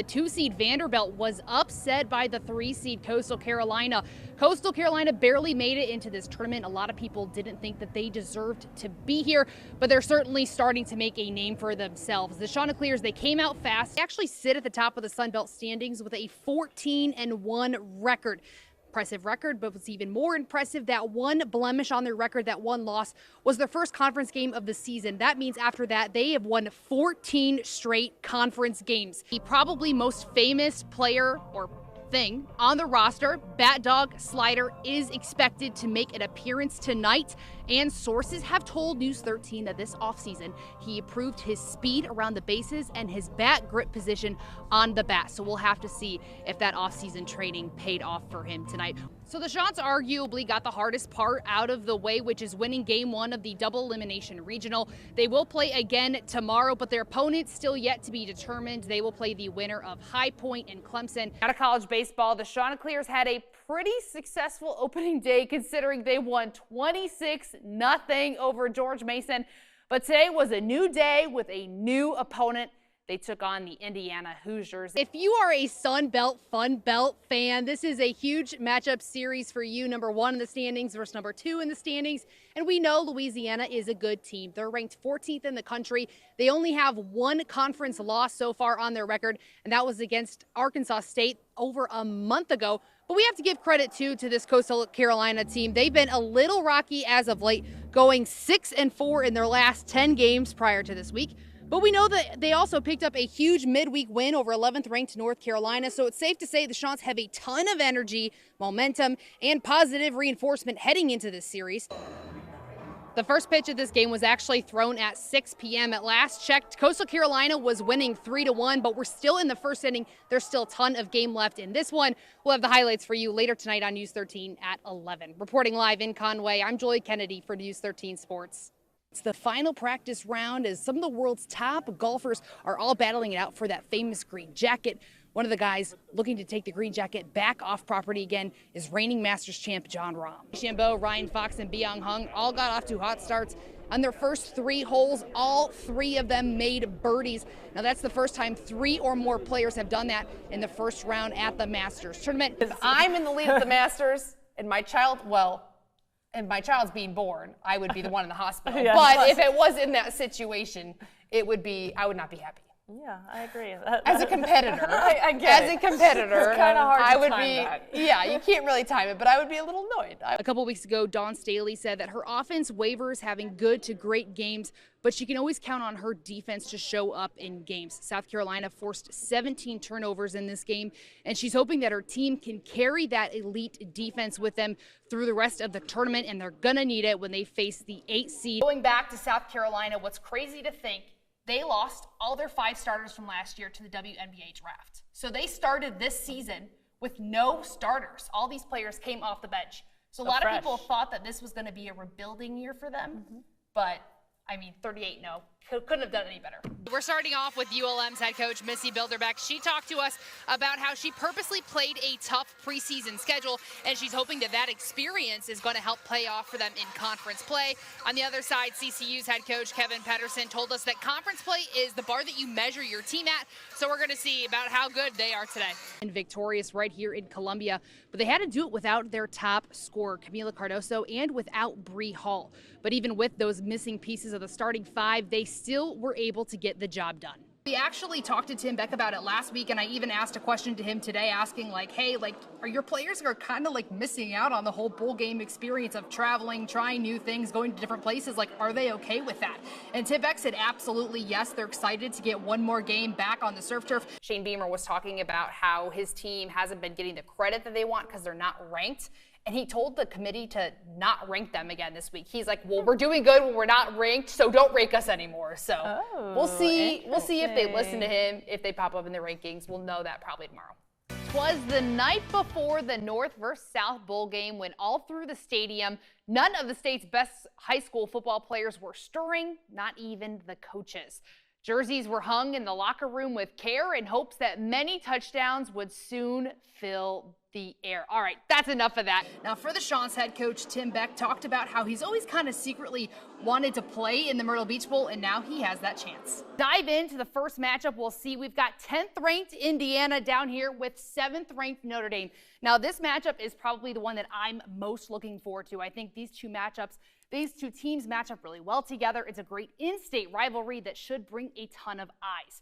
The 2-seed Vanderbilt was upset by the 3-seed Coastal Carolina. Coastal Carolina barely made it into this tournament. A lot of people didn't think that they deserved to be here, but they're certainly starting to make a name for themselves. The Chanticleers, they came out fast. They actually sit at the top of the Sun Belt standings with a 14-1 record. Impressive record, but what's even more impressive, that one blemish on their record, that one loss, was their first conference game of the season. That means after that, they have won 14 straight conference games. The probably most famous player or thing on the roster, Bat Dog Slider, is expected to make an appearance tonight, and sources have told News 13 that this offseason he improved his speed around the bases and his bat grip position on the bat. So we'll have to see if that offseason training paid off for him tonight. So the Chants arguably got the hardest part out of the way, which is winning game 1 of the double elimination regional. They will play again tomorrow, but their opponent's still yet to be determined. They will play the winner of High Point and Clemson. Out of college baseball, the Chanticleers had a pretty successful opening day considering they won 26-0 over George Mason. But today was a new day with a new opponent. They took on the Indiana Hoosiers. If you are a Sun Belt, Fun Belt fan, this is a huge matchup series for you. Number 1 in the standings versus number 2 in the standings. And we know Louisiana is a good team. They're ranked 14th in the country. They only have one conference loss so far on their record, and that was against Arkansas State over a month ago. But we have to give credit, too, to this Coastal Carolina team. They've been a little rocky as of late, going 6-4 in their last 10 games prior to this week. But we know that they also picked up a huge midweek win over 11th ranked North Carolina. So it's safe to say the Chants have a ton of energy, momentum, and positive reinforcement heading into this series. The first pitch of this game was actually thrown at 6 p.m. At last checked, Coastal Carolina was winning 3-1, but we're still in the first inning. There's still a ton of game left in this one. We'll have the highlights for you later tonight on News 13 at 11. Reporting live in Conway, I'm Joy Kennedy for News 13 Sports. It's the final practice round as some of the world's top golfers are all battling it out for that famous green jacket. One of the guys looking to take the green jacket back off property again is reigning Masters champ Jon Rahm. Shambo, Ryan Fox, and Byung Hung all got off to hot starts. On their first 3 holes, all 3 of them made birdies. Now that's the first time 3 or more players have done that in the first round at the Masters tournament. If I'm in the lead at the Masters and my child's being born, I would be the one in the hospital. Yeah, but if it was in that situation, I would not be happy. Yeah, I agree. As a competitor, I get it. a competitor, it's kind of hard I to would time be. that. Yeah, you can't really time it, but I would be a little annoyed. A couple weeks ago, Dawn Staley said that her offense wavers having good to great games, but she can always count on her defense to show up in games. South Carolina forced 17 turnovers in this game, and she's hoping that her team can carry that elite defense with them through the rest of the tournament, and they're going to need it when they face the 8 seed. Going back to South Carolina, what's crazy to think, they lost all their 5 starters from last year to the WNBA draft. So they started this season with no starters. All these players came off the bench. So a lot of people thought that this was going to be a rebuilding year for them. But, 38-0. Couldn't have done any better. We're starting off with ULM's head coach, Missy Bilderbeck. She talked to us about how she purposely played a tough preseason schedule, and she's hoping that experience is going to help pay off for them in conference play. On the other side, CCU's head coach, Kevin Pedersen, told us that conference play is the bar that you measure your team at, so we're going to see about how good they are today. And victorious right here in Columbia, but they had to do it without their top scorer, Camila Cardoso, and without Bree Hall. But even with those missing pieces of the starting 5, they still were able to get the job done. We actually talked to Tim Beck about it last week, and I even asked a question to him today asking, hey, are your players are kind of missing out on the whole bowl game experience of traveling, trying new things, going to different places? Are they okay with that? And Tim Beck said absolutely yes. They're excited to get one more game back on the surf turf. Shane Beamer was talking about how his team hasn't been getting the credit that they want because they're not ranked. And he told the committee to not rank them again this week. He's like, well, we're doing good when we're not ranked, so don't rank us anymore. So we'll see. We'll see if they listen to him, if they pop up in the rankings. We'll know that probably tomorrow. 'Twas the night before the North versus South Bowl game when all through the stadium, none of the state's best high school football players were stirring, not even the coaches. Jerseys were hung in the locker room with care in hopes that many touchdowns would soon fill the air. All right, that's enough of that. Now, for the Chants head coach, Tim Beck talked about how he's always kind of secretly wanted to play in the Myrtle Beach Bowl, and now he has that chance. Dive into the first matchup. We'll see. We've got 10th ranked Indiana down here with 7th ranked Notre Dame. Now, this matchup is probably the one that I'm most looking forward to. I think these two teams match up really well together. It's a great in-state rivalry that should bring a ton of eyes.